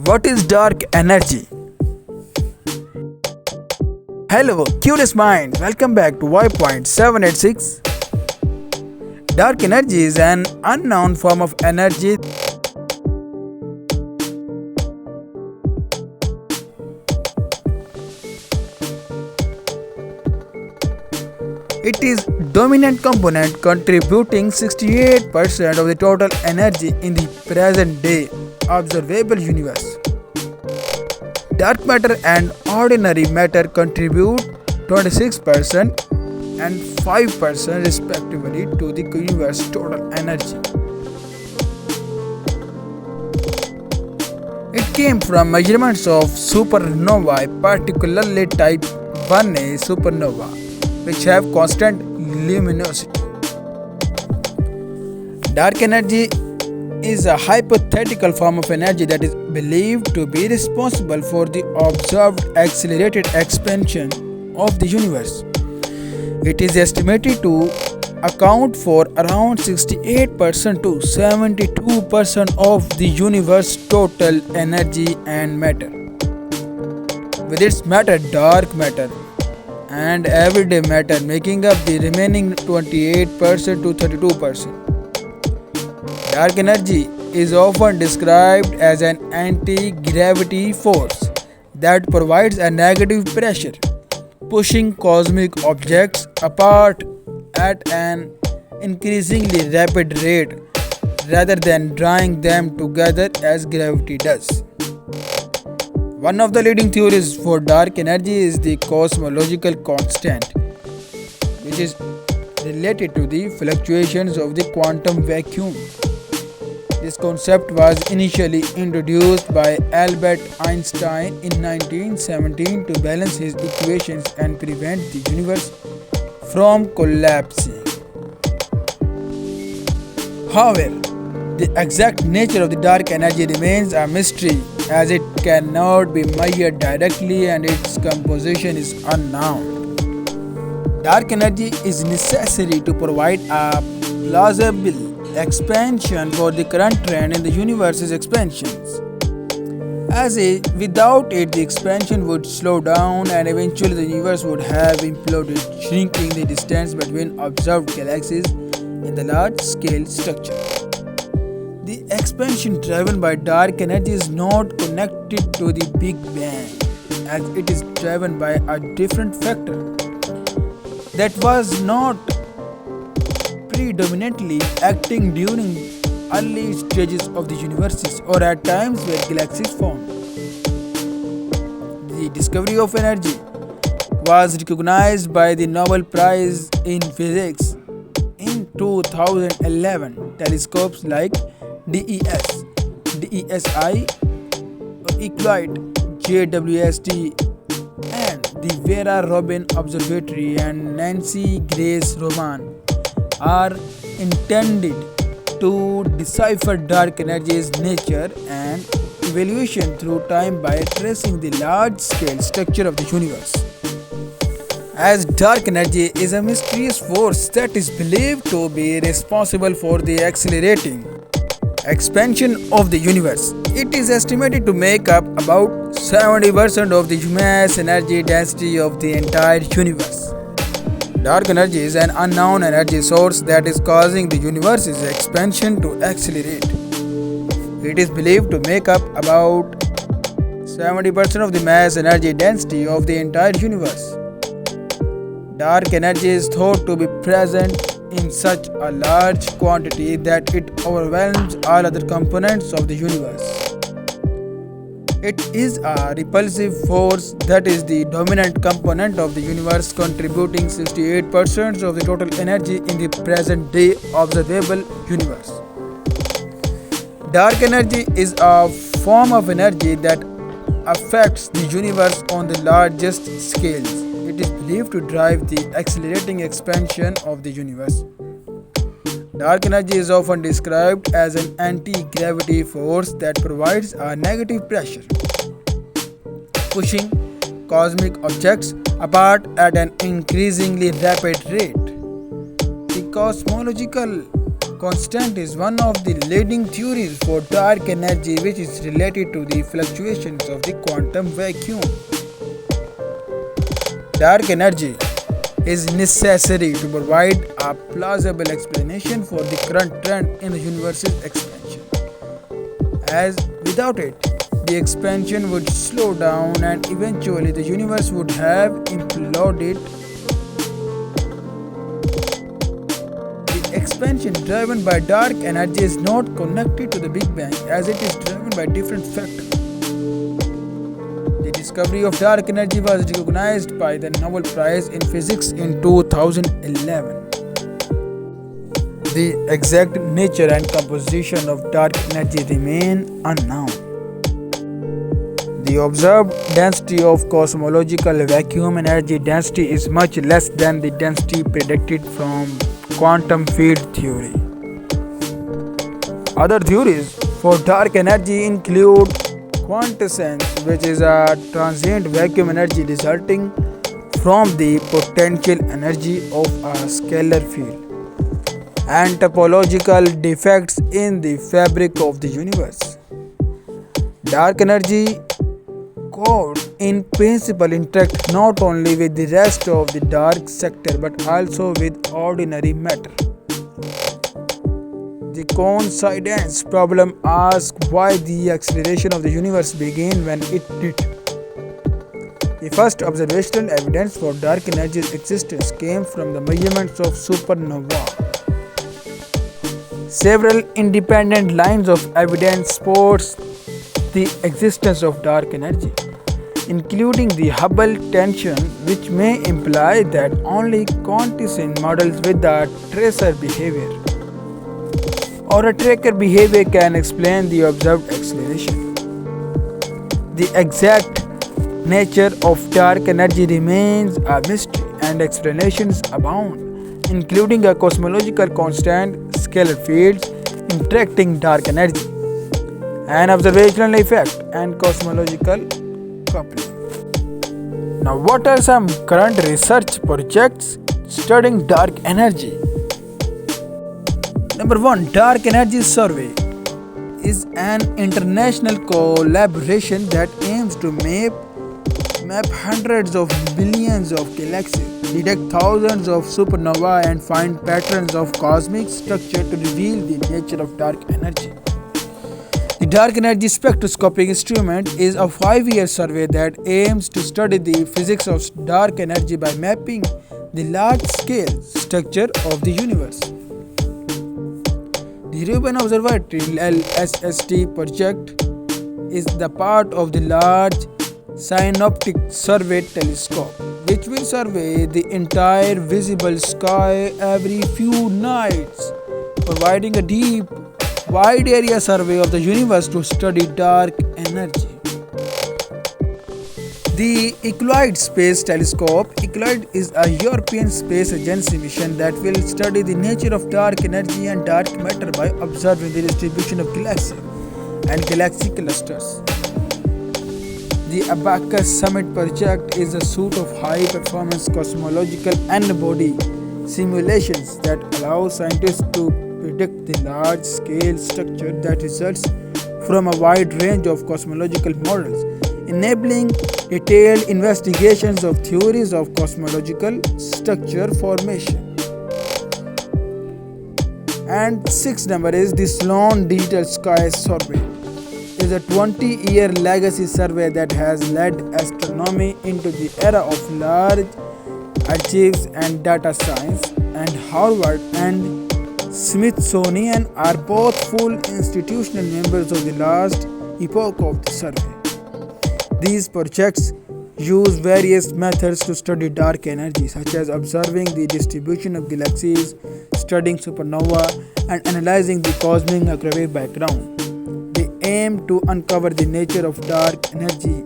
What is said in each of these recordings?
What is dark energy? Hello, curious mind. Welcome back to Y.786. Dark energy is an unknown form of energy. It is dominant component contributing 68% of the total energy in the present day observable universe. Dark matter and ordinary matter contribute 26% and 5% respectively to the universe's total energy. It came from measurements of supernovae, particularly type 1a supernova, which have constant luminosity. Dark energy is a hypothetical form of energy that is believed to be responsible for the observed accelerated expansion of the universe. It is estimated to account for around 68% to 72% of the universe's total energy and matter. With its matter, dark matter, and everyday matter making up the remaining 28% to 32%. Dark energy is often described as an anti-gravity force that provides a negative pressure, pushing cosmic objects apart at an increasingly rapid rate rather than drawing them together as gravity does. One of the leading theories for dark energy is the cosmological constant, which is related to the fluctuations of the quantum vacuum. This concept was initially introduced by Albert Einstein in 1917 to balance his equations and prevent the universe from collapsing. However, the exact nature of the dark energy remains a mystery, as it cannot be measured directly and its composition is unknown. Dark energy is necessary to provide a plausible expansion for the current trend in the universe's expansions. Without it, the expansion would slow down and eventually the universe would have imploded, shrinking the distance between observed galaxies in the large-scale structure. The expansion driven by dark energy is not connected to the Big Bang, as it is driven by a different factor that was not predominantly acting during early stages of the universe or at times where galaxies formed. The discovery of energy was recognized by the Nobel Prize in Physics in 2011. Telescopes like DESI, Euclid, JWST, and the Vera Rubin Observatory and Nancy Grace Roman are intended to decipher dark energy's nature and evolution through time by tracing the large-scale structure of the universe. As dark energy is a mysterious force that is believed to be responsible for the accelerating expansion of the universe, it is estimated to make up about 70% of the mass energy density of the entire universe. Dark energy is an unknown energy source that is causing the universe's expansion to accelerate. It is believed to make up about 70% of the mass energy density of the entire universe. Dark energy is thought to be present in such a large quantity that it overwhelms all other components of the universe. It is a repulsive force that is the dominant component of the universe, contributing 68% of the total energy in the present day observable universe. Dark energy is a form of energy that affects the universe on the largest scales. It is believed to drive the accelerating expansion of the universe. Dark energy is often described as an anti-gravity force that provides a negative pressure, pushing cosmic objects apart at an increasingly rapid rate. The cosmological constant is one of the leading theories for dark energy, which is related to the fluctuations of the quantum vacuum. Dark energy is necessary to provide a plausible explanation for the current trend in the universe's expansion, as without it, the expansion would slow down and eventually the universe would have imploded. The expansion driven by dark energy is not connected to the Big Bang, as it is driven by different factors. The discovery of dark energy was recognized by the Nobel Prize in Physics in 2011. The exact nature and composition of dark energy remain unknown. The observed density of cosmological vacuum energy density is much less than the density predicted from quantum field theory. Other theories for dark energy include quintessence, which is a transient vacuum energy resulting from the potential energy of a scalar field, and topological defects in the fabric of the universe. Dark energy could in principle interact not only with the rest of the dark sector but also with ordinary matter. The coincidence problem asks why the acceleration of the universe began when it did. The first observational evidence for dark energy's existence came from the measurements of supernovae. Several independent lines of evidence supports the existence of dark energy, including the Hubble tension, which may imply that only quantization models with a tracer behavior or a tracker behavior can explain the observed acceleration. The exact nature of dark energy remains a mystery, and explanations abound, including a cosmological constant, scalar fields interacting dark energy, an observational effect, and cosmological coupling. Now, what are some current research projects studying dark energy? Number 1. Dark Energy Survey is an international collaboration that aims to map hundreds of billions of galaxies, detect thousands of supernovae, and find patterns of cosmic structure to reveal the nature of dark energy. The Dark Energy Spectroscopic Instrument is a 5-year survey that aims to study the physics of dark energy by mapping the large-scale structure of the universe. The Rubin Observatory LSST project is the part of the Large Synoptic Survey Telescope, which will survey the entire visible sky every few nights, providing a deep, wide area survey of the universe to study dark energy. The Euclid Space Telescope. Euclid is a European Space Agency mission that will study the nature of dark energy and dark matter by observing the distribution of galaxies and galaxy clusters. The Abacus Summit project is a suite of high-performance cosmological N-body simulations that allow scientists to predict the large-scale structure that results from a wide range of cosmological models, enabling detailed investigations of theories of cosmological structure formation. And 6th number is the Sloan Digital Sky Survey. It is a 20-year legacy survey that has led astronomy into the era of large archives and data science, and Harvard and Smithsonian are both full institutional members of the last epoch of the survey. These projects use various methods to study dark energy, such as observing the distribution of galaxies, studying supernova, and analyzing the cosmic microwave background. They aim to uncover the nature of dark energy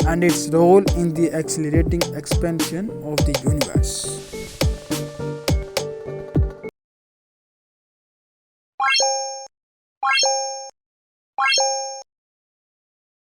and its role in the accelerating expansion of the universe.